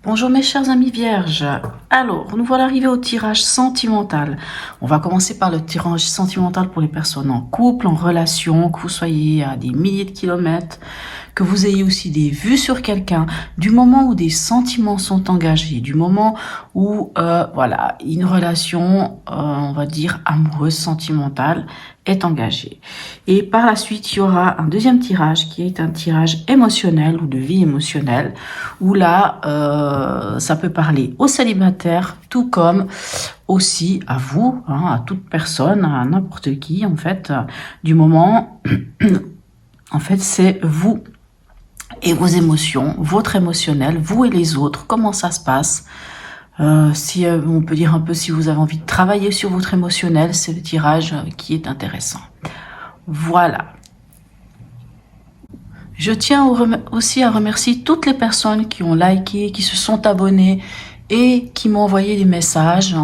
Bonjour mes chers amis vierges. Alors, nous voilà arrivés au tirage sentimental. On va commencer par le tirage sentimental pour les personnes en couple, en relation, que vous soyez à des milliers de kilomètres, que vous ayez aussi des vues sur quelqu'un, du moment où des sentiments sont engagés, du moment où, voilà, une relation, on va dire amoureuse, sentimentale, est engagée. Et par la suite, il y aura un deuxième tirage qui est un tirage émotionnel ou de vie émotionnelle, où là, ça peut parler aux célibataires, tout comme aussi à vous, hein, à toute personne, à n'importe qui, en fait, du moment, en fait, c'est vous et vos émotions, votre émotionnel, vous et les autres, comment ça se passe. Si on peut dire un peu si vous avez envie de travailler sur votre émotionnel, c'est le tirage qui est intéressant. Voilà. Je tiens aussi à remercier toutes les personnes qui ont liké, qui se sont abonnées et qui m'ont envoyé des messages.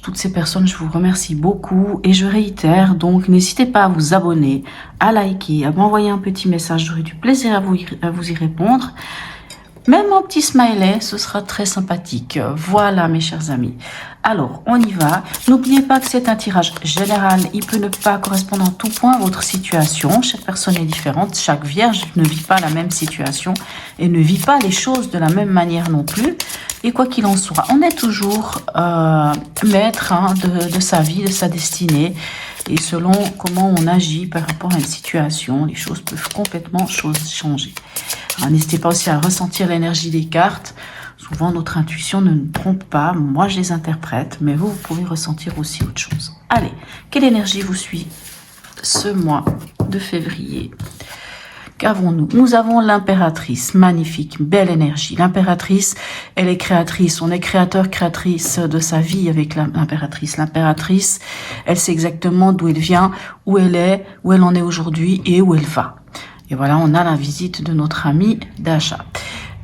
Toutes ces personnes, je vous remercie beaucoup et je réitère, donc n'hésitez pas à vous abonner, à liker, à m'envoyer un petit message, j'aurai du plaisir à vous y répondre. Même un petit smiley, ce sera très sympathique. Voilà mes chers amis. Alors, on y va. N'oubliez pas que c'est un tirage général. Il peut ne pas correspondre en tout point à votre situation. Chaque personne est différente. Chaque vierge ne vit pas la même situation et ne vit pas les choses de la même manière non plus. Et quoi qu'il en soit, on est toujours maître de sa vie, de sa destinée. Et selon comment on agit par rapport à une situation, les choses peuvent complètement changer. N'hésitez pas aussi à ressentir l'énergie des cartes. Souvent, notre intuition ne nous trompe pas. Moi, je les interprète, mais vous pouvez ressentir aussi autre chose. Allez, quelle énergie vous suit ce mois de février? Qu'avons-nous? Nous avons l'impératrice, magnifique, belle énergie. L'impératrice, elle est créatrice. On est créateur, créatrice de sa vie avec l'impératrice. L'impératrice, elle sait exactement d'où elle vient, où elle est, où elle en est aujourd'hui et où elle va. Et voilà, on a la visite de notre amie Dasha.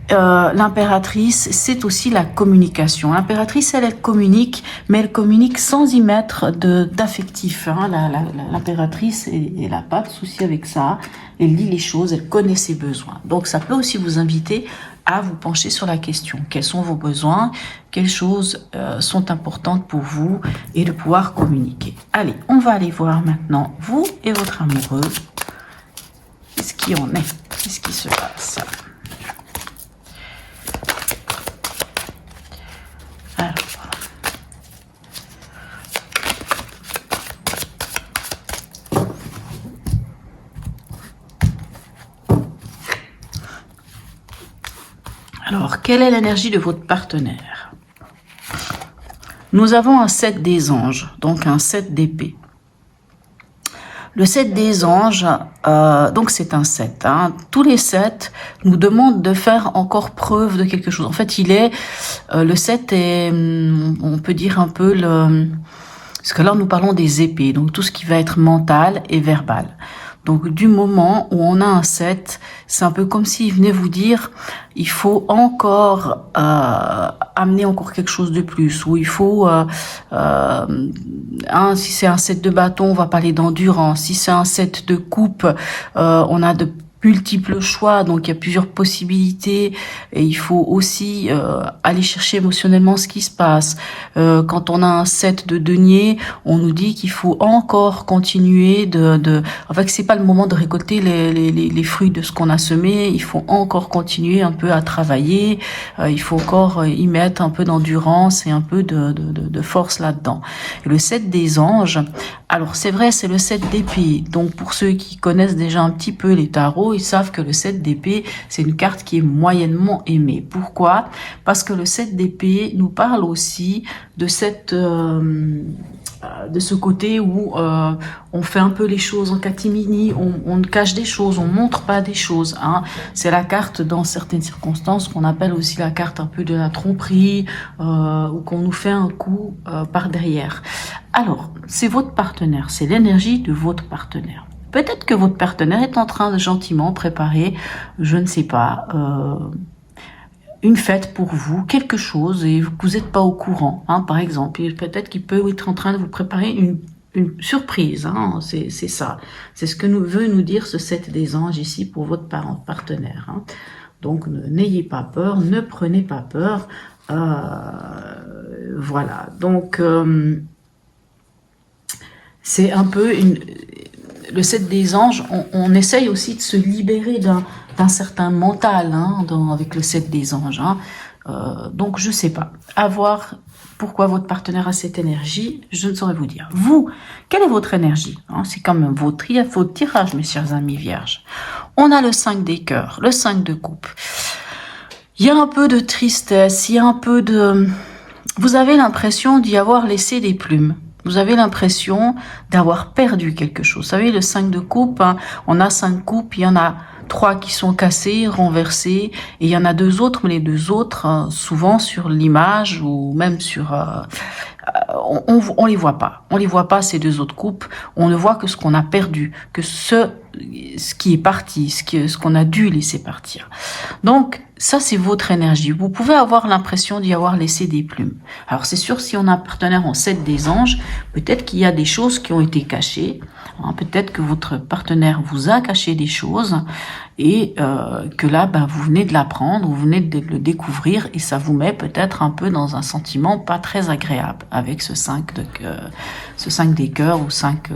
L'impératrice, c'est aussi la communication. L'impératrice, elle communique, mais elle communique sans y mettre d'affectif. Hein. L'impératrice, elle n'a pas de souci avec ça. Elle lit les choses, elle connaît ses besoins. Donc, ça peut aussi vous inviter à vous pencher sur la question. Quels sont vos besoins? Quelles choses sont importantes pour vous? Et de pouvoir communiquer. Allez, on va aller voir maintenant vous et votre amoureux. Qu'est-ce qui en est? Qu'est-ce qui se passe? Alors, quelle est l'énergie de votre partenaire? Nous avons un 7 des anges, donc un 7 d'épée. Le 7 des anges, donc c'est un 7. Hein. Tous les 7 nous demandent de faire encore preuve de quelque chose. En fait, le 7 est, on peut dire un peu parce que là nous parlons des épées, donc tout ce qui va être mental et verbal. Donc du moment où on a un 7, c'est un peu comme s'il venait vous dire, il faut encore amener encore quelque chose de plus, ou il faut, si c'est un 7 de bâton, on va parler d'endurance, si c'est un 7 de coupe, on a de multiples choix, donc il y a plusieurs possibilités et il faut aussi aller chercher émotionnellement ce qui se passe. Quand on a un 7 de denier, on nous dit qu'il faut encore continuer en fait, c'est pas le moment de récolter les fruits de ce qu'on a semé, il faut encore continuer un peu à travailler, il faut encore y mettre un peu d'endurance et un peu de force là-dedans. Et le 7 des anges, alors c'est vrai, c'est le 7 d'épée, donc pour ceux qui connaissent déjà un petit peu les tarots, ils savent que le 7 d'épée, c'est une carte qui est moyennement aimée. Pourquoi? Parce que le 7 d'épée nous parle aussi de de ce côté où on fait un peu les choses en catimini, on cache des choses, on montre pas des choses. Hein. C'est la carte dans certaines circonstances qu'on appelle aussi la carte un peu de la tromperie, ou qu'on nous fait un coup par derrière. Alors, c'est votre partenaire, c'est l'énergie de votre partenaire. Peut-être que votre partenaire est en train de gentiment préparer, je ne sais pas, une fête pour vous, quelque chose, et vous n'êtes pas au courant, hein, par exemple. Peut-être qu'il peut être en train de vous préparer une surprise, hein, c'est ça. C'est ce que veut nous dire ce 7 des anges ici pour votre partenaire. Hein. Donc, n'ayez pas peur, ne prenez pas peur. Voilà, donc c'est un peu le 7 des anges, on essaye aussi de se libérer d'un certain mental hein, avec le 7 des anges. Hein. Donc je sais pas, à voir pourquoi votre partenaire a cette énergie, je ne saurais vous dire. Vous, quelle est votre énergie hein? C'est quand même votre tirage, mes chers amis vierges. On a le 5 des cœurs, le 5 de coupe. Il y a un peu de tristesse, il y a un peu de... Vous avez l'impression d'y avoir laissé des plumes. Vous avez l'impression d'avoir perdu quelque chose. Vous savez, le 5 de coupe, hein, on a 5 coupes, il y en a 3 qui sont cassées, renversées, et il y en a 2 autres, mais les 2 autres, souvent sur l'image ou même sur... on les voit pas. On les voit pas, ces 2 autres coupes. On ne voit que ce qu'on a perdu, que ce qui est parti, ce qu'on a dû laisser partir. Donc, ça, c'est votre énergie. Vous pouvez avoir l'impression d'y avoir laissé des plumes. Alors, c'est sûr, si on a un partenaire en 7 des anges, peut-être qu'il y a des choses qui ont été cachées. Hein, peut-être que votre partenaire vous a caché des choses et que là, ben, vous venez de l'apprendre, vous venez de le découvrir et ça vous met peut-être un peu dans un sentiment pas très agréable avec ce 5 des cœurs ou 5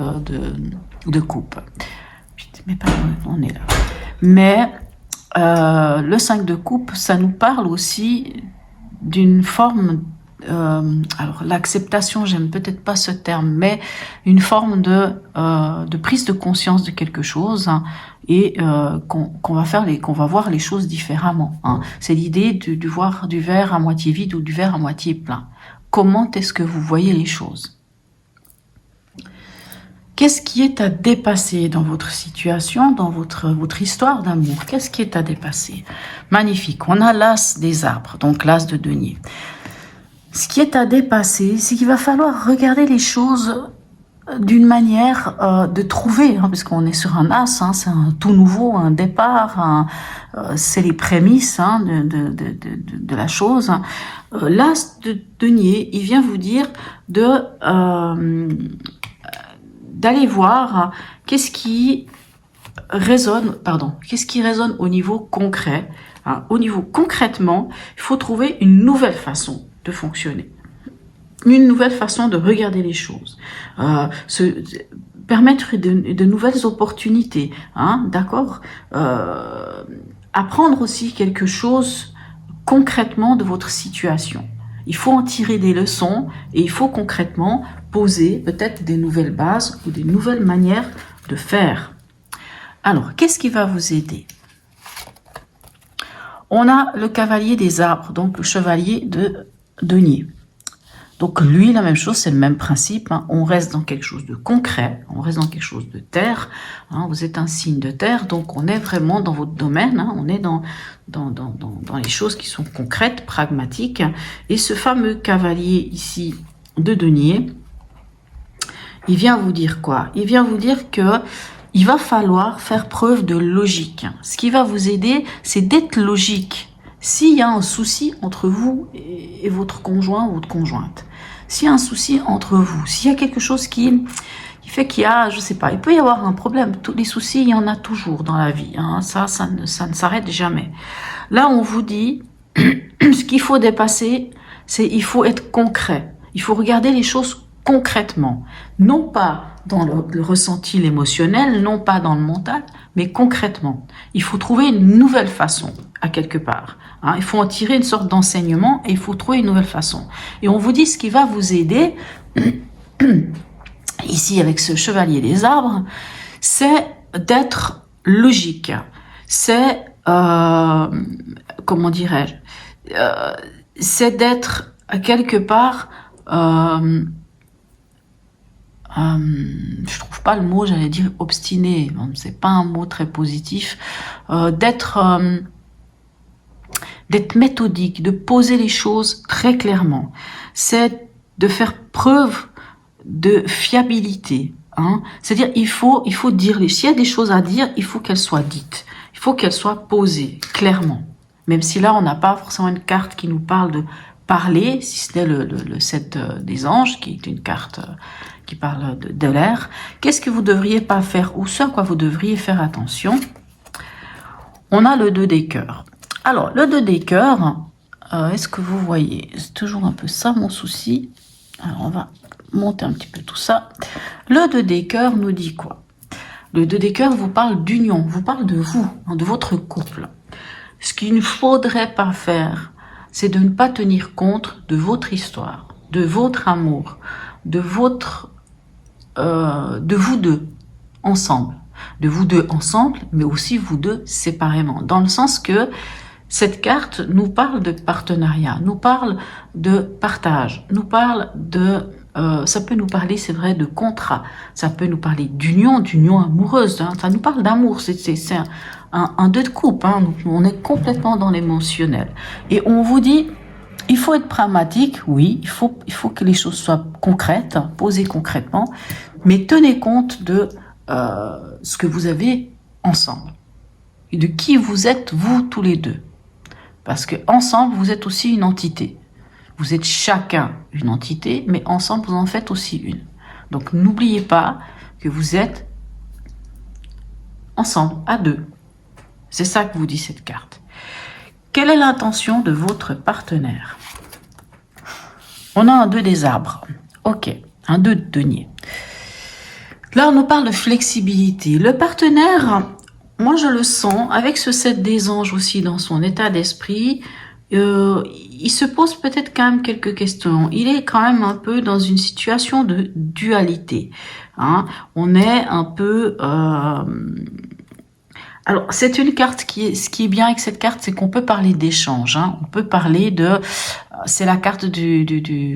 de coupe. Mais pardon, on est là. Mais le 5 de coupe, ça nous parle aussi d'une forme, alors l'acceptation, j'aime peut-être pas ce terme, mais une forme de prise de conscience de quelque chose hein, et qu'on va voir les choses différemment. Hein. C'est l'idée de voir du verre à moitié vide ou du verre à moitié plein. Comment est-ce que vous voyez les choses ? Qu'est-ce qui est à dépasser dans votre situation, dans votre histoire d'amour? Qu'est-ce qui est à dépasser? Magnifique. On a l'as des arbres, donc l'as de denier. Ce qui est à dépasser, c'est qu'il va falloir regarder les choses d'une manière de trouver, hein, parce qu'on est sur un as, hein, c'est un tout nouveau, un départ, c'est les prémices hein, de la chose. L'as de denier, il vient vous dire d'aller voir qu'est-ce qui résonne au niveau concret. Hein. Au niveau concrètement, il faut trouver une nouvelle façon de fonctionner, une nouvelle façon de regarder les choses, permettre de nouvelles opportunités, hein, d'accord, apprendre aussi quelque chose concrètement de votre situation. Il faut en tirer des leçons et il faut concrètement poser peut-être des nouvelles bases ou des nouvelles manières de faire. Alors, qu'est-ce qui va vous aider? On a le cavalier des arbres, donc le chevalier de denier. Donc lui, la même chose, c'est le même principe. Hein. On reste dans quelque chose de concret, on reste dans quelque chose de terre. Hein. Vous êtes un signe de terre, donc on est vraiment dans votre domaine. Hein. On est dans les choses qui sont concrètes, pragmatiques. Et ce fameux cavalier ici de denier, il vient vous dire quoi? Il vient vous dire que il va falloir faire preuve de logique. Ce qui va vous aider, c'est d'être logique. S'il y a un souci entre vous et votre conjoint ou votre conjointe, s'il y a un souci entre vous, s'il y a quelque chose qui fait qu'il y a, je sais pas, il peut y avoir un problème. Tous les soucis, il y en a toujours dans la vie. Hein. Ça ne s'arrête jamais. Là, on vous dit, ce qu'il faut dépasser, c'est il faut être concret. Il faut regarder les choses concrètement. Non pas dans le ressenti, l'émotionnel, non pas dans le mental, mais concrètement. Il faut trouver une nouvelle façon, à quelque part. Hein, il faut en tirer une sorte d'enseignement et il faut trouver une nouvelle façon. Et on vous dit ce qui va vous aider, ici avec ce chevalier des arbres, c'est d'être logique. C'est, comment dirais-je, c'est d'être quelque part... je trouve pas le mot, j'allais dire obstiné, bon, c'est pas un mot très positif, d'être méthodique, de poser les choses très clairement, c'est de faire preuve de fiabilité, hein. C'est-à-dire il faut dire, s'il y a des choses à dire, il faut qu'elles soient dites, il faut qu'elles soient posées clairement, même si là on n'a pas forcément une carte qui nous parle de parler, si ce n'est le 7 des anges, qui est une carte qui parle de l'air. Qu'est-ce que vous devriez pas faire ou ce à quoi vous devriez faire attention? On a le 2 des cœurs. Alors, le 2 des cœurs, est-ce que vous voyez? C'est toujours un peu ça mon souci. Alors, on va monter un petit peu tout ça. Le 2 des cœurs nous dit quoi? Le 2 des cœurs vous parle d'union, vous parle de vous, de votre couple. Ce qu'il ne faudrait pas faire, c'est de ne pas tenir compte de votre histoire, de votre amour, de vous deux ensemble. De vous deux ensemble, mais aussi vous deux séparément. Dans le sens que cette carte nous parle de partenariat, nous parle de partage, nous parle de... ça peut nous parler, c'est vrai, de contrat, ça peut nous parler d'union amoureuse, hein, ça nous parle d'amour, c'est un 2 de coupe, hein, on est complètement dans l'émotionnel. Et on vous dit, il faut être pragmatique, oui, il faut que les choses soient concrètes, posées concrètement, mais tenez compte de ce que vous avez ensemble, et de qui vous êtes, vous, tous les deux. Parce que ensemble, vous êtes aussi une entité. Vous êtes chacun une entité, mais ensemble, vous en faites aussi une. Donc, n'oubliez pas que vous êtes ensemble, à deux. C'est ça que vous dit cette carte. Quelle est l'intention de votre partenaire? On a un 2 des arbres. Ok, un 2 de denier. Là, on nous parle de flexibilité. Le partenaire, moi, je le sens, avec ce 7 des anges aussi dans son état d'esprit, il se pose peut-être quand même quelques questions. Il est quand même un peu dans une situation de dualité. Hein. On est un peu... Alors, c'est une carte ce qui est bien avec cette carte, c'est qu'on peut parler d'échange. Hein. On peut parler de... C'est la carte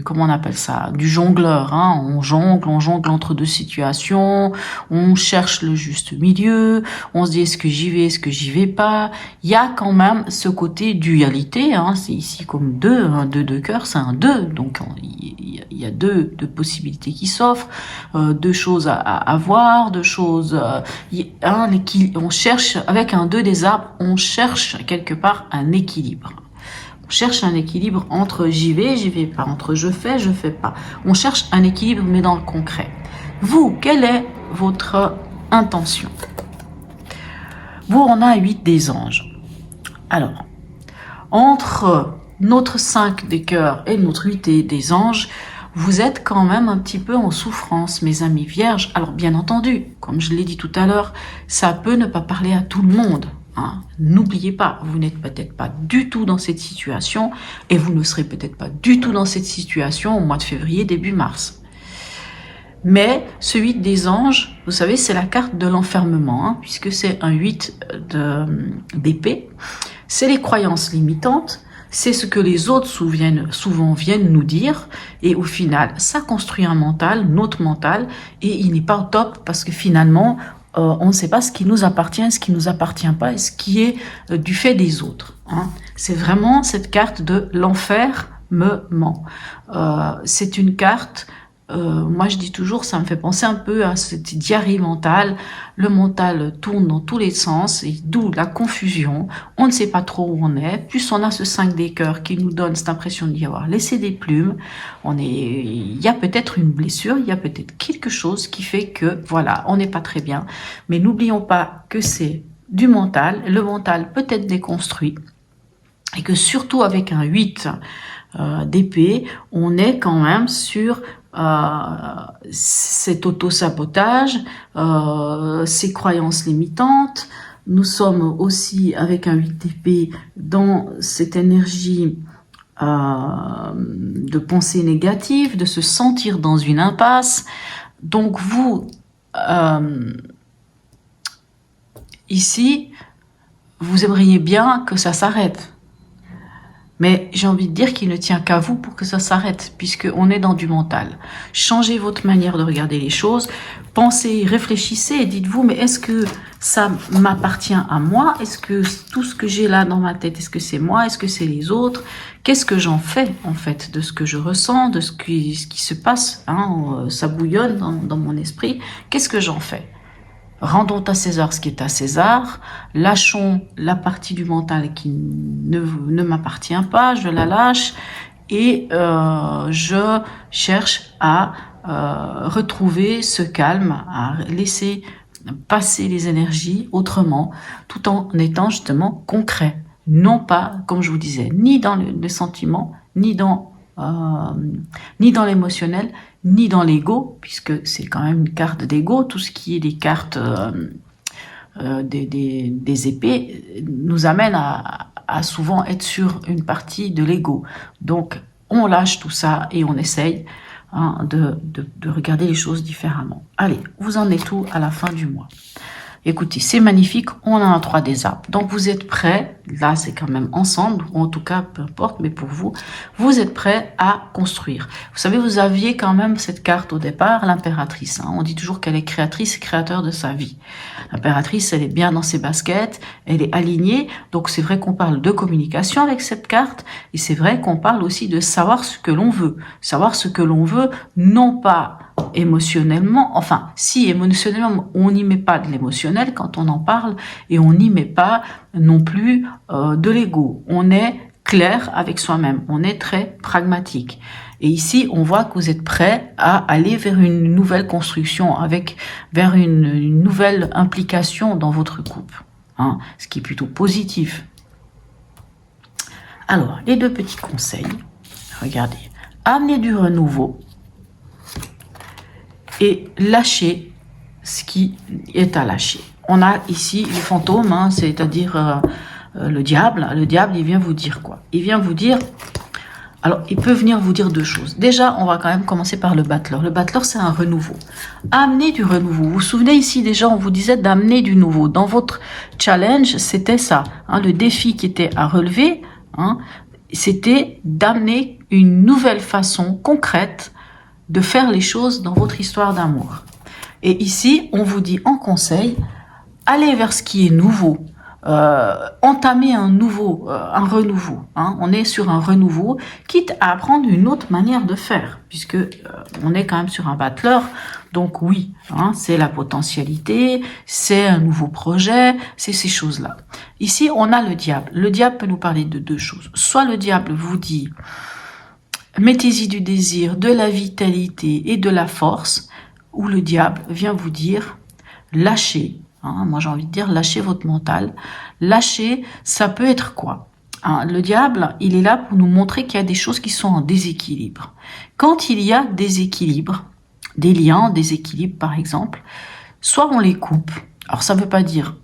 comment on appelle ça? Du jongleur. Hein. On jongle entre deux situations. On cherche le juste milieu. On se dit, est-ce que j'y vais, est-ce que j'y vais pas? Il y a quand même ce côté dualité. Hein. C'est ici comme 2. Un 2 de cœur, c'est un 2. Donc, il y a deux possibilités qui s'offrent. 2 choses à voir, 2 choses... on cherche, avec un 2 des arbres, on cherche quelque part un équilibre. On cherche un équilibre entre j'y vais pas, entre je fais pas. On cherche un équilibre, mais dans le concret. Vous, quelle est votre intention? Vous, on a 8 des anges. Alors, entre notre 5 des cœurs et notre 8 des anges, vous êtes quand même un petit peu en souffrance, mes amis vierges. Alors, bien entendu, comme je l'ai dit tout à l'heure, ça peut ne pas parler à tout le monde. Hein. N'oubliez pas, vous n'êtes peut-être pas du tout dans cette situation et vous ne serez peut-être pas du tout dans cette situation au mois de février, début mars. Mais ce 8 des anges, vous savez, c'est la carte de l'enfermement, hein, puisque c'est un 8 d'épée. C'est les croyances limitantes, c'est ce que les autres souvent viennent nous dire, et au final, ça construit un mental, notre mental, et il n'est pas au top parce que finalement, on ne sait pas ce qui nous appartient, ce qui nous appartient pas, et ce qui est du fait des autres. Hein. C'est vraiment cette carte de l'enfermement. C'est une carte... moi je dis toujours, ça me fait penser un peu à cette diarrhée mentale. Le mental tourne dans tous les sens, et d'où la confusion. On ne sait pas trop où on est. Plus on a ce 5 des cœurs qui nous donne cette impression d'y avoir laissé des plumes. Il y a peut-être une blessure, il y a peut-être quelque chose qui fait que, voilà, on n'est pas très bien. Mais n'oublions pas que c'est du mental. Le mental peut être déconstruit. Et que surtout avec un 8 d'épée, on est quand même sur cet auto-sabotage, ces croyances limitantes. Nous sommes aussi avec un 8 d'épée dans cette énergie de pensée négative, de se sentir dans une impasse. Donc vous, ici, vous aimeriez bien que ça s'arrête. Mais j'ai envie de dire qu'il ne tient qu'à vous pour que ça s'arrête, puisqu'on est dans du mental. Changez votre manière de regarder les choses, pensez, réfléchissez et dites-vous, mais est-ce que ça m'appartient à moi? Est-ce que tout ce que j'ai là dans ma tête, est-ce que c'est moi? Est-ce que c'est les autres? Qu'est-ce que j'en fais, en fait, de ce que je ressens, de ce qui se passe, hein, ça bouillonne dans mon esprit. Qu'est-ce que j'en fais? Rendons à César ce qui est à César, lâchons la partie du mental qui ne m'appartient pas, je la lâche et je cherche à retrouver ce calme, à laisser passer les énergies autrement, tout en étant justement concret. Non pas, comme je vous disais, ni dans le sentiment, ni dans l'émotionnel, ni dans l'ego, puisque c'est quand même une carte d'ego. Tout ce qui est des cartes des épées nous amène à souvent être sur une partie de l'ego. Donc, on lâche tout ça et on essaye de regarder les choses différemment. Allez, vous en êtes où à la fin du mois? Écoutez, c'est magnifique, on en a 3 des arbres. Donc vous êtes prêts, là c'est quand même ensemble, ou en tout cas, peu importe, mais pour vous, vous êtes prêts à construire. Vous savez, vous aviez quand même cette carte au départ, l'impératrice. On dit toujours qu'elle est créatrice et créateur de sa vie. L'impératrice, elle est bien dans ses baskets, elle est alignée, donc c'est vrai qu'on parle de communication avec cette carte, et c'est vrai qu'on parle aussi de savoir ce que l'on veut. Savoir ce que l'on veut, non pas émotionnellement, enfin, si émotionnellement, on n'y met pas de l'émotionnel quand on en parle, et on n'y met pas non plus de l'ego. On est clair avec soi-même, on est très pragmatique. Et ici, on voit que vous êtes prêt à aller vers une nouvelle construction, vers une nouvelle implication dans votre couple, ce qui est plutôt positif. Alors, les 2 petits conseils, regardez, amenez du renouveau, et lâcher ce qui est à lâcher. On a ici le fantôme, c'est-à-dire le diable. Le diable, il vient vous dire quoi? Il vient vous dire... Alors, il peut venir vous dire 2 choses. Déjà, on va quand même commencer par le battleur. Le battleur, c'est un renouveau. Amener du renouveau. Vous vous souvenez ici, déjà, on vous disait d'amener du nouveau. Dans votre challenge, c'était ça. Le défi qui était à relever, c'était d'amener une nouvelle façon concrète de faire les choses dans votre histoire d'amour. Et ici, on vous dit en conseil, allez vers ce qui est nouveau, entamer un renouveau. On est sur un renouveau, quitte à apprendre une autre manière de faire, puisque on est quand même sur un battleur. Donc oui, c'est la potentialité, c'est un nouveau projet, c'est ces choses-là. Ici, on a le diable. Le diable peut nous parler de 2 choses. Soit le diable vous dit... mettez-y du désir, de la vitalité et de la force, où le diable vient vous dire, lâchez. Moi j'ai envie de dire, lâchez votre mental. Lâchez, ça peut être quoi? Le diable, il est là pour nous montrer qu'il y a des choses qui sont en déséquilibre. Quand il y a déséquilibre, des liens, déséquilibre par exemple, soit on les coupe. Alors ça ne veut pas dire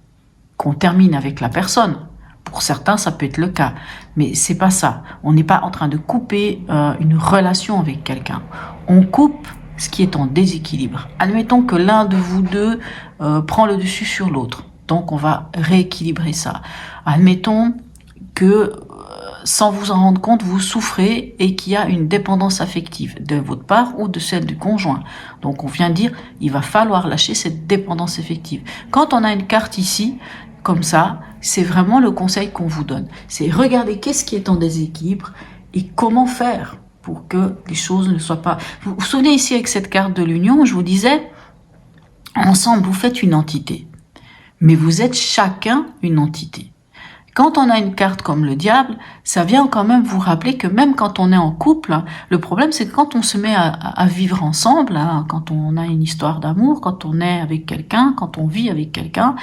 qu'on termine avec la personne. Pour certains, ça peut être le cas, mais c'est pas ça. On n'est pas en train de couper une relation avec quelqu'un. On coupe ce qui est en déséquilibre. Admettons que l'un de vous 2 prend le dessus sur l'autre. Donc, on va rééquilibrer ça. Admettons que, sans vous en rendre compte, vous souffrez et qu'il y a une dépendance affective de votre part ou de celle du conjoint. Donc, on vient dire, il va falloir lâcher cette dépendance affective. Quand on a une carte ici, comme ça, c'est vraiment le conseil qu'on vous donne. C'est regarder qu'est-ce qui est en déséquilibre et comment faire pour que les choses ne soient pas... Vous vous souvenez ici avec cette carte de l'union, je vous disais, ensemble vous faites une entité, mais vous êtes chacun une entité. Quand on a une carte comme le diable, ça vient quand même vous rappeler que même quand on est en couple, le problème c'est que quand on se met à vivre ensemble, quand on a une histoire d'amour, quand on est avec quelqu'un, quand on vit avec quelqu'un,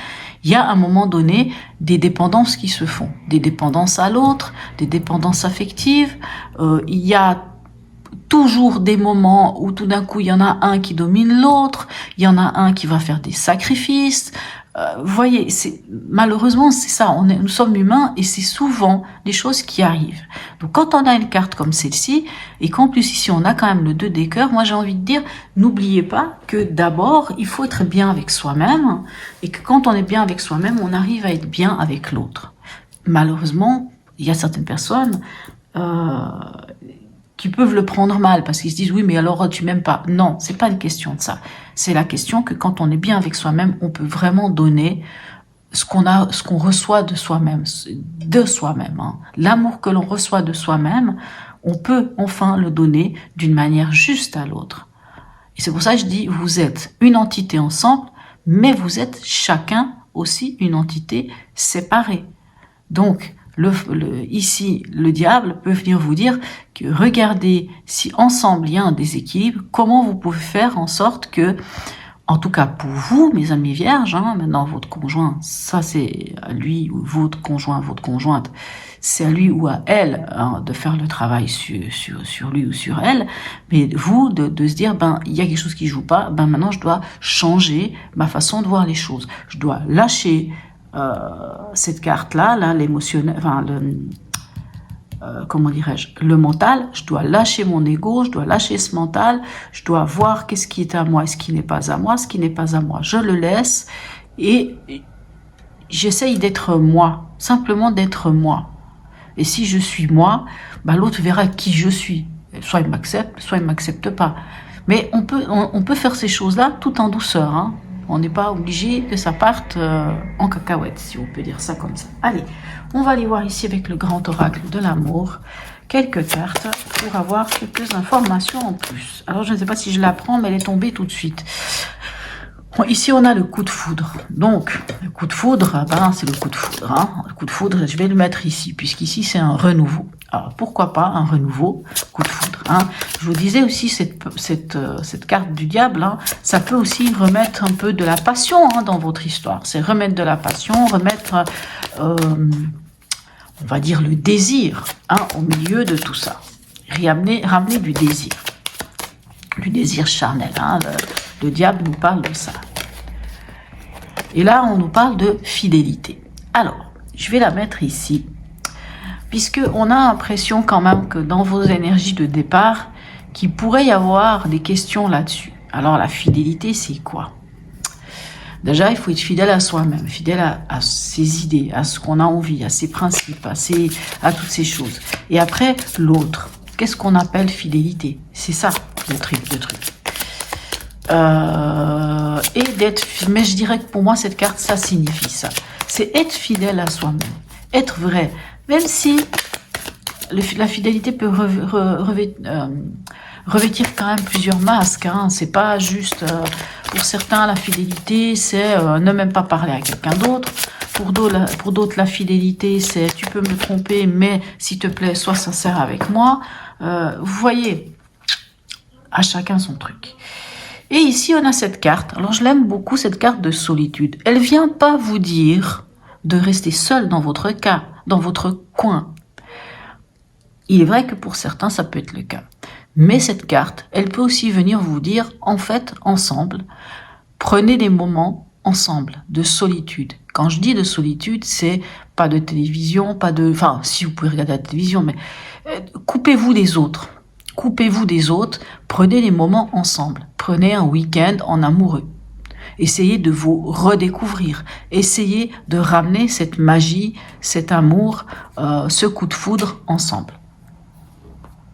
il y a à un moment donné des dépendances qui se font. Des dépendances à l'autre, des dépendances affectives, il y a toujours des moments où tout d'un coup il y en a un qui domine l'autre, il y en a un qui va faire des sacrifices. Vous voyez, malheureusement c'est ça, nous sommes humains et c'est souvent des choses qui arrivent. Donc quand on a une carte comme celle-ci, et qu'en plus ici on a quand même le 2 des cœurs, moi j'ai envie de dire, n'oubliez pas que d'abord il faut être bien avec soi-même, et que quand on est bien avec soi-même, on arrive à être bien avec l'autre. Malheureusement, il y a certaines personnes qui peuvent le prendre mal parce qu'ils se disent oui mais alors tu m'aimes pas. Non, c'est pas une question de ça. C'est la question que quand on est bien avec soi-même, on peut vraiment donner ce qu'on reçoit de soi-même, L'amour que l'on reçoit de soi-même, on peut enfin le donner d'une manière juste à l'autre. Et c'est pour ça que je dis vous êtes une entité ensemble, mais vous êtes chacun aussi une entité séparée. Donc Ici, le diable peut venir vous dire que regardez si ensemble il y a un déséquilibre, comment vous pouvez faire en sorte que, en tout cas pour vous, mes amis vierges, maintenant votre conjoint, ça c'est à lui ou votre conjoint, votre conjointe, c'est à lui ou à elle de faire le travail sur lui ou sur elle, mais vous de se dire, il y a quelque chose qui joue pas, maintenant je dois changer ma façon de voir les choses, je dois lâcher cette carte-là, l'émotionnel, comment dirais-je, le mental, je dois lâcher mon ego, je dois lâcher ce mental, je dois voir qu'est-ce qui est à moi et ce qui n'est pas à moi, ce qui n'est pas à moi, je le laisse et j'essaye d'être moi, simplement d'être moi. Et si je suis moi, l'autre verra qui je suis. Soit il m'accepte, soit il m'accepte pas. Mais on peut faire ces choses-là tout en douceur. On n'est pas obligé que ça parte en cacahuète, si on peut dire ça comme ça. Allez, on va aller voir ici avec le grand oracle de l'amour quelques cartes pour avoir quelques informations en plus. Alors, je ne sais pas si je la prends, mais elle est tombée tout de suite. Bon, ici, on a le coup de foudre. Donc, le coup de foudre, c'est le coup de foudre. Le coup de foudre, je vais le mettre ici, puisqu'ici, c'est un renouveau. Alors, pourquoi pas un renouveau, coup de foudre. Je vous disais aussi, cette carte du diable, ça peut aussi remettre un peu de la passion dans votre histoire. C'est remettre de la passion, remettre, on va dire, le désir au milieu de tout ça. Ramener du désir charnel. Le diable nous parle de ça. Et là, on nous parle de fidélité. Alors, je vais la mettre ici, puisque on a l'impression quand même que dans vos énergies de départ, qu'il pourrait y avoir des questions là-dessus. Alors, la fidélité, c'est quoi? Déjà, il faut être fidèle à soi-même, fidèle à ses idées, à ce qu'on a envie, à ses principes, à toutes ces choses. Et après, l'autre. Qu'est-ce qu'on appelle fidélité? C'est ça, le truc. Et d'être, mais je dirais que pour moi cette carte ça signifie ça, c'est être fidèle à soi-même, être vrai, même si la fidélité peut revêtir quand même plusieurs masques, c'est pas juste, pour certains la fidélité c'est ne même pas parler à quelqu'un d'autre, pour d'autres la fidélité c'est tu peux me tromper mais s'il te plaît sois sincère avec moi, vous voyez, à chacun son truc. Et ici, on a cette carte. Alors, je l'aime beaucoup, cette carte de solitude. Elle vient pas vous dire de rester seul dans votre cas, dans votre coin. Il est vrai que pour certains, ça peut être le cas. Mais cette carte, elle peut aussi venir vous dire, en fait, ensemble, prenez des moments ensemble de solitude. Quand je dis de solitude, c'est pas de télévision, enfin, si vous pouvez regarder la télévision, mais coupez-vous des autres. Coupez-vous des autres, prenez des moments ensemble. Prenez un week-end en amoureux. Essayez de vous redécouvrir. Essayez de ramener cette magie, cet amour, ce coup de foudre ensemble.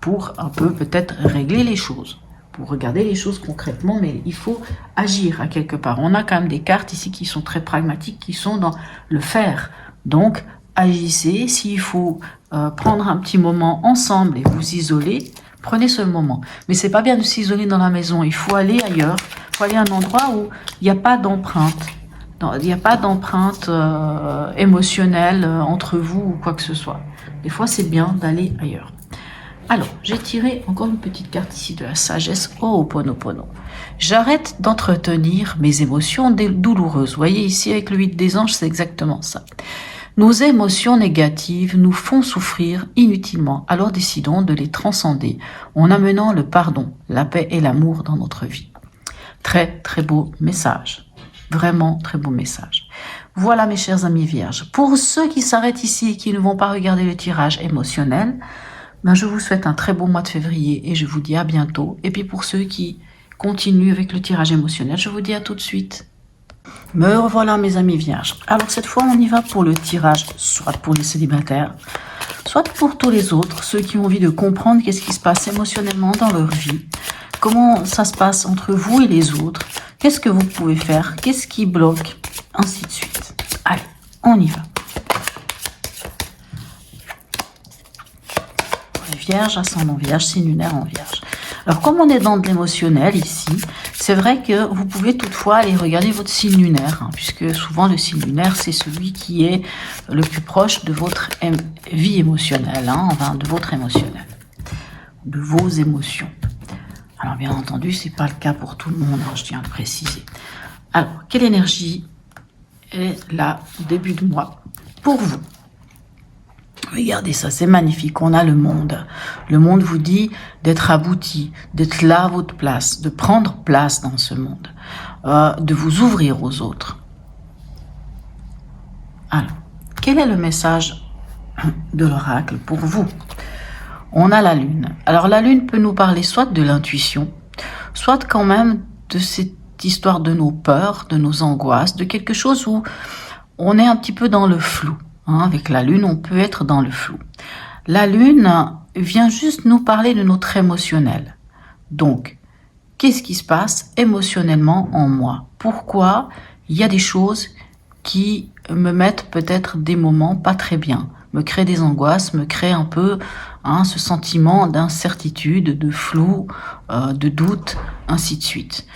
Pour un peu peut-être régler les choses. Pour regarder les choses concrètement, mais il faut agir à quelque part. On a quand même des cartes ici qui sont très pragmatiques, qui sont dans le faire. Donc, agissez. S'il faut prendre un petit moment ensemble et vous isoler, prenez ce moment. Mais c'est pas bien de s'isoler dans la maison. Il faut aller ailleurs. Il faut aller à un endroit où il n'y a pas d'empreinte. Il n'y a pas d'empreinte émotionnelle entre vous ou quoi que ce soit. Des fois, c'est bien d'aller ailleurs. Alors, j'ai tiré encore une petite carte ici de la sagesse. Ho'oponopono. J'arrête d'entretenir mes émotions douloureuses. Vous voyez ici avec le 8 des anges, c'est exactement ça. Nos émotions négatives nous font souffrir inutilement, alors décidons de les transcender en amenant le pardon, la paix et l'amour dans notre vie. Très très beau message, vraiment très beau message. Voilà mes chers amis vierges, pour ceux qui s'arrêtent ici et qui ne vont pas regarder le tirage émotionnel, je vous souhaite un très beau mois de février et je vous dis à bientôt. Et puis pour ceux qui continuent avec le tirage émotionnel, je vous dis à tout de suite. Me revoilà mes amis vierges. Alors cette fois on y va pour le tirage, soit pour les célibataires, soit pour tous les autres, ceux qui ont envie de comprendre qu'est-ce qui se passe émotionnellement dans leur vie, comment ça se passe entre vous et les autres, qu'est-ce que vous pouvez faire, qu'est-ce qui bloque, ainsi de suite. Allez, on y va. Pour les vierges, ascendant vierge, signe lunaire en vierge. Alors comme on est dans de l'émotionnel ici, C'est vrai que vous pouvez toutefois aller regarder votre signe lunaire, hein, puisque souvent le signe lunaire, c'est celui qui est le plus proche de votre vie émotionnelle, hein, enfin de votre émotionnel, de vos émotions. Alors bien entendu, c'est pas le cas pour tout le monde, hein, je tiens à le préciser. Alors, quelle énergie est là au début de mois pour vous? Regardez ça, c'est magnifique. On a le monde. Le monde vous dit d'être abouti, d'être là à votre place, de prendre place dans ce monde, de vous ouvrir aux autres. Alors, quel est le message de l'oracle pour vous? On a la lune. Alors la lune peut nous parler soit de l'intuition, soit quand même de cette histoire de nos peurs, de nos angoisses, de quelque chose où on est un petit peu dans le flou. Hein, avec la lune, on peut être dans le flou. La lune vient juste nous parler de notre émotionnel. Donc, qu'est-ce qui se passe émotionnellement en moi? Pourquoi il y a des choses qui me mettent peut-être des moments pas très bien, me créent des angoisses, me créent un peu ce sentiment d'incertitude, de flou, de doute, ainsi de suite.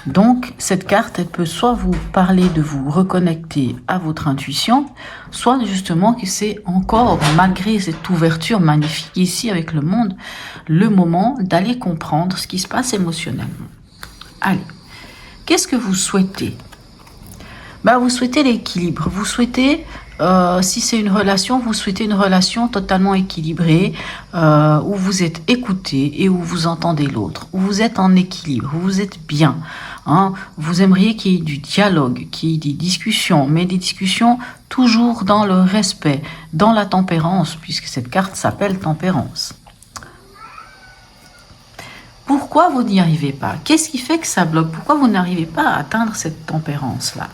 Donc, cette carte, elle peut soit vous parler de vous reconnecter à votre intuition, soit justement que c'est encore, malgré cette ouverture magnifique ici avec le monde, le moment d'aller comprendre ce qui se passe émotionnellement. Allez, qu'est-ce que vous souhaitez? Vous souhaitez l'équilibre, vous souhaitez... si c'est une relation, vous souhaitez une relation totalement équilibrée, où vous êtes écouté et où vous entendez l'autre, où vous êtes en équilibre, où vous êtes bien. Hein. Vous aimeriez qu'il y ait du dialogue, qu'il y ait des discussions, mais des discussions toujours dans le respect, dans la tempérance, puisque cette carte s'appelle tempérance. Pourquoi vous n'y arrivez pas? Qu'est-ce qui fait que ça bloque? Pourquoi vous n'arrivez pas à atteindre cette tempérance-là?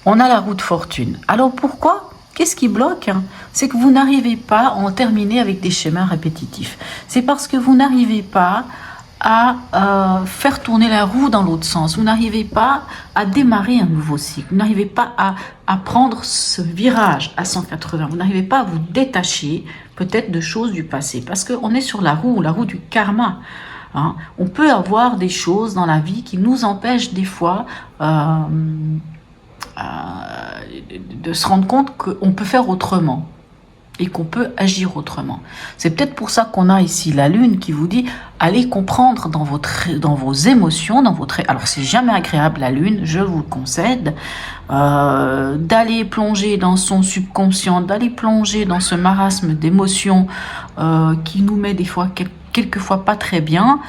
On a la roue de fortune. Alors pourquoi? Qu'est-ce qui bloque? C'est que vous n'arrivez pas à en terminer avec des schémas répétitifs. C'est parce que vous n'arrivez pas à faire tourner la roue dans l'autre sens. Vous n'arrivez pas à démarrer un nouveau cycle. Vous n'arrivez pas à prendre ce virage à 180. Vous n'arrivez pas à vous détacher peut-être de choses du passé. Parce qu'on est sur la roue du karma. Hein. On peut avoir des choses dans la vie qui nous empêchent des fois... de se rendre compte qu'on peut faire autrement et qu'on peut agir autrement. C'est peut-être pour ça qu'on a ici la lune qui vous dit allez comprendre dans vos émotions, alors c'est jamais agréable la lune, je vous le concède, d'aller plonger dans son subconscient, d'aller plonger dans ce marasme d'émotions qui nous met des fois quelquefois pas très bien.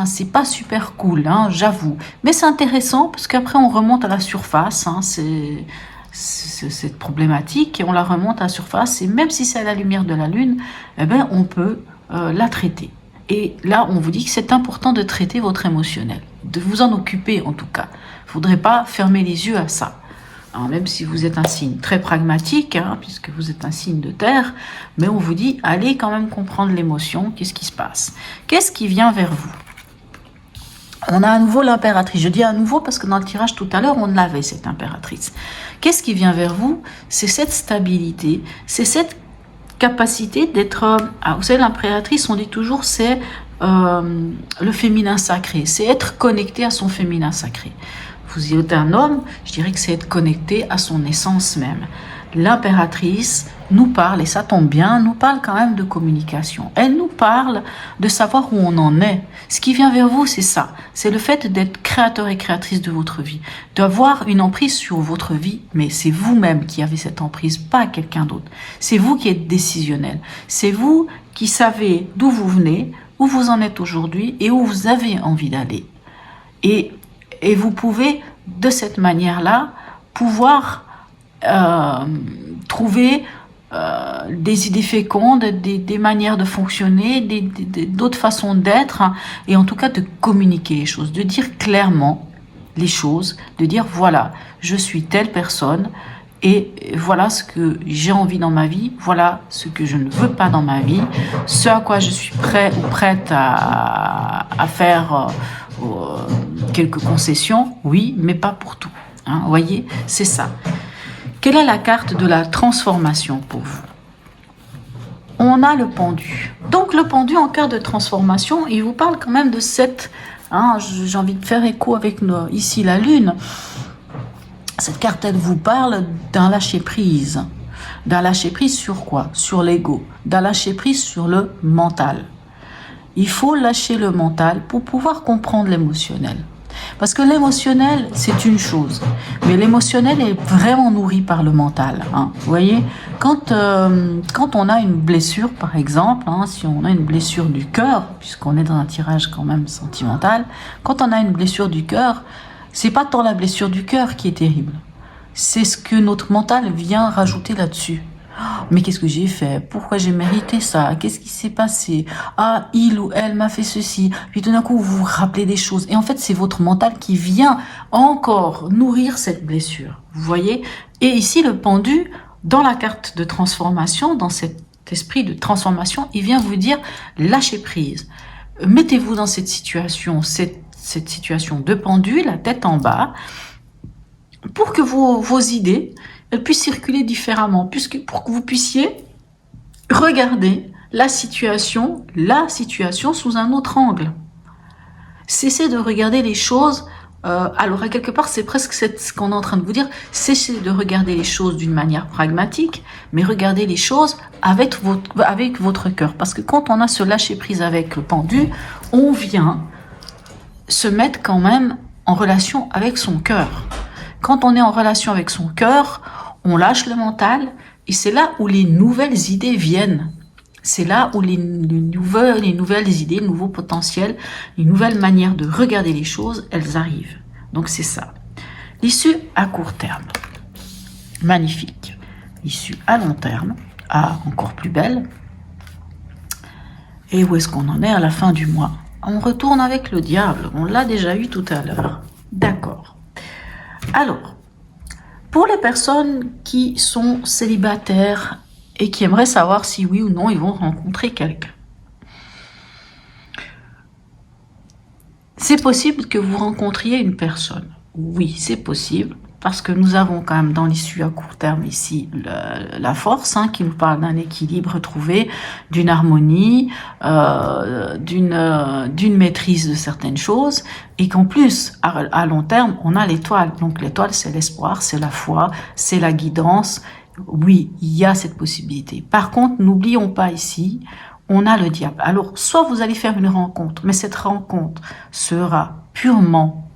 C'est pas super cool, hein, j'avoue. Mais c'est intéressant parce qu'après on remonte à la surface, hein, c'est cette problématique et on la remonte à la surface et même si c'est à la lumière de la lune, on peut la traiter. Et là, on vous dit que c'est important de traiter votre émotionnel, de vous en occuper en tout cas. Il ne faudrait pas fermer les yeux à ça. Alors, même si vous êtes un signe très pragmatique, hein, puisque vous êtes un signe de terre, mais on vous dit, allez quand même comprendre l'émotion, qu'est-ce qui se passe? Qu'est-ce qui vient vers vous? On a à nouveau l'impératrice. Je dis à nouveau parce que dans le tirage tout à l'heure, on l'avait, cette impératrice. Qu'est-ce qui vient vers vous? C'est cette stabilité, c'est cette capacité d'être... vous savez, l'impératrice, on dit toujours, c'est le féminin sacré. C'est être connecté à son féminin sacré. Vous êtes un homme, je dirais que c'est être connecté à son essence même. L'impératrice nous parle, et ça tombe bien, nous parle quand même de communication. Elle nous parle de savoir où on en est. Ce qui vient vers vous, c'est ça. C'est le fait d'être créateur et créatrice de votre vie. D'avoir une emprise sur votre vie, mais c'est vous-même qui avez cette emprise, pas quelqu'un d'autre. C'est vous qui êtes décisionnel. C'est vous qui savez d'où vous venez, où vous en êtes aujourd'hui et où vous avez envie d'aller. Et vous pouvez, de cette manière-là, pouvoir trouver des idées fécondes, des manières de fonctionner, d'autres façons d'être, hein, et en tout cas de communiquer les choses, de dire clairement les choses, de dire voilà, je suis telle personne, et voilà ce que j'ai envie dans ma vie, voilà ce que je ne veux pas dans ma vie, ce à quoi je suis prêt ou prête à faire... quelques concessions, oui, mais pas pour tout. Hein, vous voyez, c'est ça. Quelle est la carte de la transformation pour vous? On a le pendu. Donc le pendu en carte de transformation, il vous parle quand même de cette Hein, j'ai envie de faire écho avec ici la Lune. Cette carte, elle vous parle d'un lâcher-prise. D'un lâcher-prise sur quoi? Sur l'ego. D'un lâcher-prise sur le mental. Il faut lâcher le mental pour pouvoir comprendre l'émotionnel. Parce que l'émotionnel, c'est une chose. Mais l'émotionnel est vraiment nourri par le mental. Hein. Vous voyez, quand on a une blessure, par exemple, hein, si on a une blessure du cœur, puisqu'on est dans un tirage quand même sentimental, quand on a une blessure du cœur, c'est pas tant la blessure du cœur qui est terrible. C'est ce que notre mental vient rajouter là-dessus. Mais qu'est-ce que j'ai fait? Pourquoi j'ai mérité ça? Qu'est-ce qui s'est passé? Ah, il ou elle m'a fait ceci. Puis tout d'un coup, vous vous rappelez des choses. Et en fait, c'est votre mental qui vient encore nourrir cette blessure. Vous voyez? Et ici, le pendu, dans la carte de transformation, dans cet esprit de transformation, il vient vous dire lâchez prise. Mettez-vous dans cette situation, cette situation de pendu, la tête en bas, pour que vos idées elles puissent circuler différemment, pour que vous puissiez regarder la situation sous un autre angle. Cessez de regarder les choses, alors à quelque part c'est presque ce qu'on est en train de vous dire, cessez de regarder les choses d'une manière pragmatique, mais regardez les choses avec votre cœur. Parce que quand on a ce lâcher-prise avec le pendu, on vient se mettre quand même en relation avec son cœur. Quand on est en relation avec son cœur, on lâche le mental et c'est là où les nouvelles idées viennent. C'est là où les nouvelles idées, les nouveaux potentiels, les nouvelles manières de regarder les choses, elles arrivent. Donc c'est ça. L'issue à court terme. Magnifique. L'issue à long terme. Ah, encore plus belle. Et où est-ce qu'on en est à la fin du mois? On retourne avec le diable. On l'a déjà eu tout à l'heure. D'accord. Alors, pour les personnes qui sont célibataires et qui aimeraient savoir si oui ou non ils vont rencontrer quelqu'un, c'est possible que vous rencontriez une personne. Oui, c'est possible, parce que nous avons quand même dans l'issue à court terme ici la force, hein, qui nous parle d'un équilibre retrouvé, d'une harmonie, d'une maîtrise de certaines choses, et qu'en plus, à long terme, on a l'étoile. Donc l'étoile, c'est l'espoir, c'est la foi, c'est la guidance. Oui, il y a cette possibilité. Par contre, n'oublions pas ici, on a le diable. Alors, soit vous allez faire une rencontre, mais cette rencontre sera purement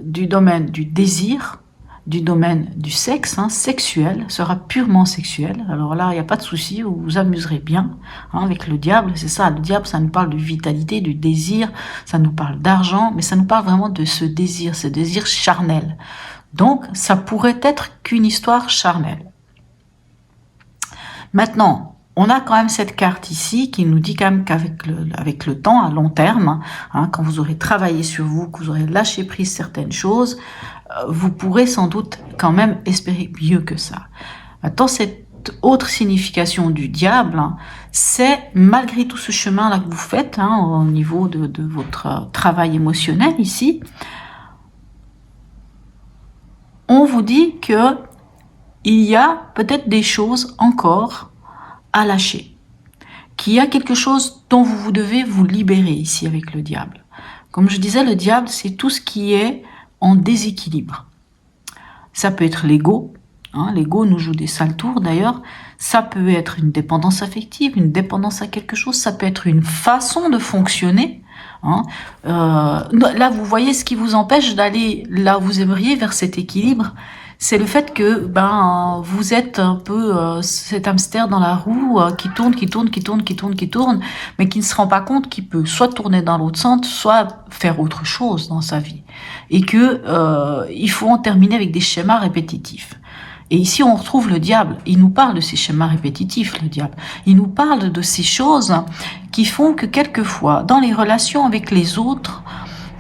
du domaine du désir, du domaine du sexe, hein, sexuel, sera purement sexuel. Alors là, il n'y a pas de souci, vous vous amuserez bien hein, avec le diable. C'est ça, le diable, ça nous parle de vitalité, du désir, ça nous parle d'argent, mais ça nous parle vraiment de ce désir charnel. Donc, ça pourrait être qu'une histoire charnelle. Maintenant, on a quand même cette carte ici qui nous dit quand même qu'avec le temps, à long terme, hein, quand vous aurez travaillé sur vous, que vous aurez lâché prise certaines choses, vous pourrez sans doute quand même espérer mieux que ça. Maintenant, cette autre signification du diable, hein, c'est malgré tout ce chemin-là que vous faites hein, au niveau de votre travail émotionnel ici, on vous dit que il y a peut-être des choses encore à lâcher, qu'il y a quelque chose dont vous devez vous libérer ici avec le diable. Comme je disais, le diable, c'est tout ce qui est en déséquilibre. Ça peut être l'ego, hein, l'ego nous joue des sales tours d'ailleurs, ça peut être une dépendance affective, une dépendance à quelque chose, ça peut être une façon de fonctionner. Hein. Là, vous voyez ce qui vous empêche d'aller là où vous aimeriez vers cet équilibre, c'est le fait que vous êtes un peu cet hamster dans la roue qui tourne, mais qui ne se rend pas compte qu'il peut soit tourner dans l'autre sens, soit faire autre chose dans sa vie, et que il faut en terminer avec des schémas répétitifs. Et ici, on retrouve le diable. Il nous parle de ces schémas répétitifs, le diable. Il nous parle de ces choses qui font que quelquefois, dans les relations avec les autres,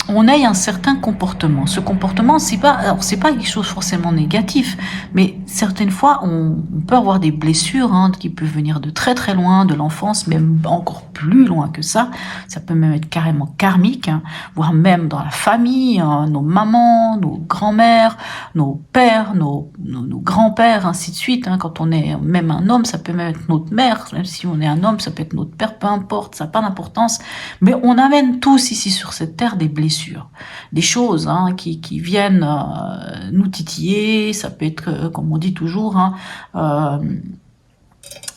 on ait un certain comportement. Ce comportement, c'est pas quelque chose forcément négatif, mais certaines fois, on peut avoir des blessures hein, qui peuvent venir de très très loin, de l'enfance, même encore plus loin que ça. Ça peut même être carrément karmique, hein, voire même dans la famille, hein, nos mamans, nos grands-mères, nos pères, nos grands-pères, ainsi de suite. Hein. Quand on est même un homme, ça peut même être notre mère. Même si on est un homme, ça peut être notre père, peu importe, ça n'a pas d'importance. Mais on amène tous ici sur cette terre des blessures, des choses hein, qui viennent nous titiller. Ça peut être, comme on dit toujours, hein,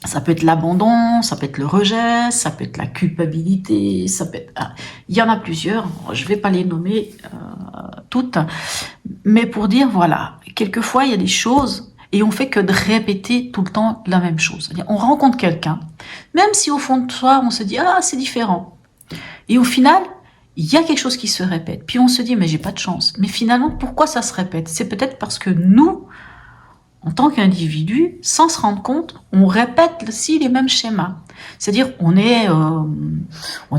ça peut être l'abandon, ça peut être le rejet, ça peut être la culpabilité, ça peut être... il y en a plusieurs, je ne vais pas les nommer toutes, mais pour dire, voilà, quelquefois il y a des choses et on fait que de répéter tout le temps la même chose. C'est-à-dire, on rencontre quelqu'un, même si au fond de soi on se dit, ah c'est différent. Et au final, il y a quelque chose qui se répète. Puis on se dit, mais j'ai pas de chance. Mais finalement, pourquoi ça se répète? C'est peut-être parce que nous, en tant qu'individu, sans se rendre compte, on répète aussi les mêmes schémas. C'est-à-dire, on est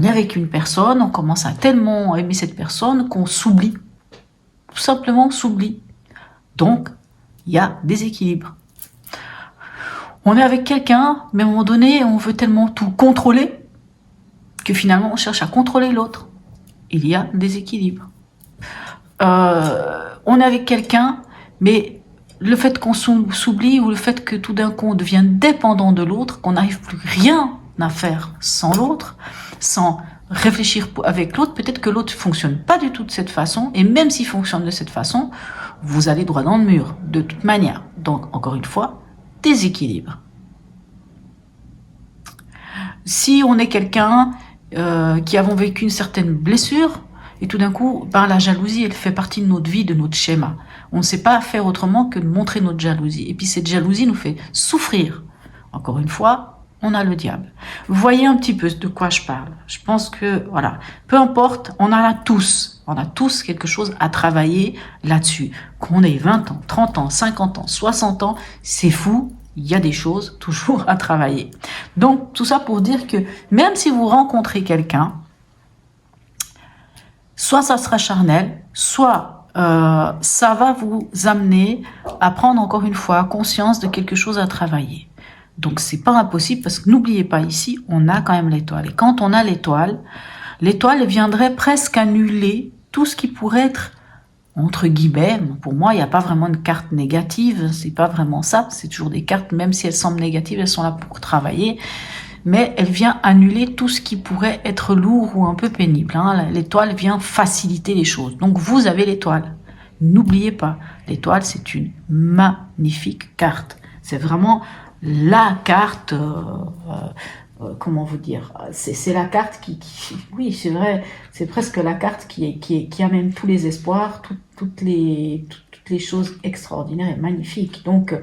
avec une personne, on commence à tellement aimer cette personne qu'on s'oublie. Tout simplement, on s'oublie. Donc, il y a déséquilibre. On est avec quelqu'un, mais à un moment donné, on veut tellement tout contrôler que finalement, on cherche à contrôler l'autre. Il y a déséquilibre. On est avec quelqu'un, mais le fait qu'on s'oublie ou le fait que tout d'un coup on devient dépendant de l'autre, qu'on n'arrive plus rien à faire sans l'autre, sans réfléchir avec l'autre, peut-être que l'autre fonctionne pas du tout de cette façon, et même s'il fonctionne de cette façon, vous allez droit dans le mur, de toute manière. Donc, encore une fois, déséquilibre. Si on est quelqu'un qui avons vécu une certaine blessure, et tout d'un coup, par la jalousie, elle fait partie de notre vie, de notre schéma. On ne sait pas faire autrement que de montrer notre jalousie. Et puis cette jalousie nous fait souffrir. Encore une fois, on a le diable. Vous voyez un petit peu de quoi je parle. Je pense que, voilà, peu importe, on en a tous. On a tous quelque chose à travailler là-dessus. Qu'on ait 20 ans, 30 ans, 50 ans, 60 ans, c'est fou. Il y a des choses toujours à travailler. Donc, tout ça pour dire que même si vous rencontrez quelqu'un, soit ça sera charnel, soit ça va vous amener à prendre encore une fois conscience de quelque chose à travailler. Donc c'est pas impossible parce que n'oubliez pas ici, on a quand même l'étoile. Et quand on a l'étoile, l'étoile viendrait presque annuler tout ce qui pourrait être entre guillemets. Pour moi, il n'y a pas vraiment de carte négative, c'est pas vraiment ça. C'est toujours des cartes, même si elles semblent négatives, elles sont là pour travailler. Mais elle vient annuler tout ce qui pourrait être lourd ou un peu pénible. Hein. L'étoile vient faciliter les choses. Donc vous avez l'étoile. N'oubliez pas, l'étoile c'est une magnifique carte. C'est vraiment la carte, comment vous dire, c'est la carte qui oui c'est vrai, c'est presque la carte qui amène tous les espoirs, toutes les choses extraordinaires et magnifiques. Donc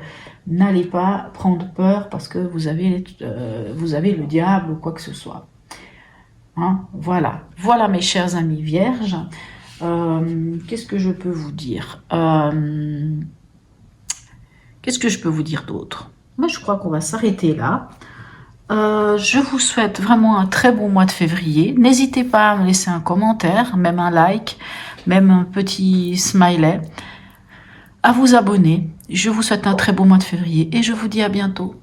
n'allez pas prendre peur parce que vous avez le diable ou quoi que ce soit. Hein, voilà mes chers amis vierges. Qu'est-ce que je peux vous dire Qu'est-ce que je peux vous dire d'autre? Moi, je crois qu'on va s'arrêter là. Je vous souhaite vraiment un très bon mois de février. N'hésitez pas à me laisser un commentaire, même un like, même un petit smiley, à vous abonner. Je vous souhaite un très beau mois de février et je vous dis à bientôt.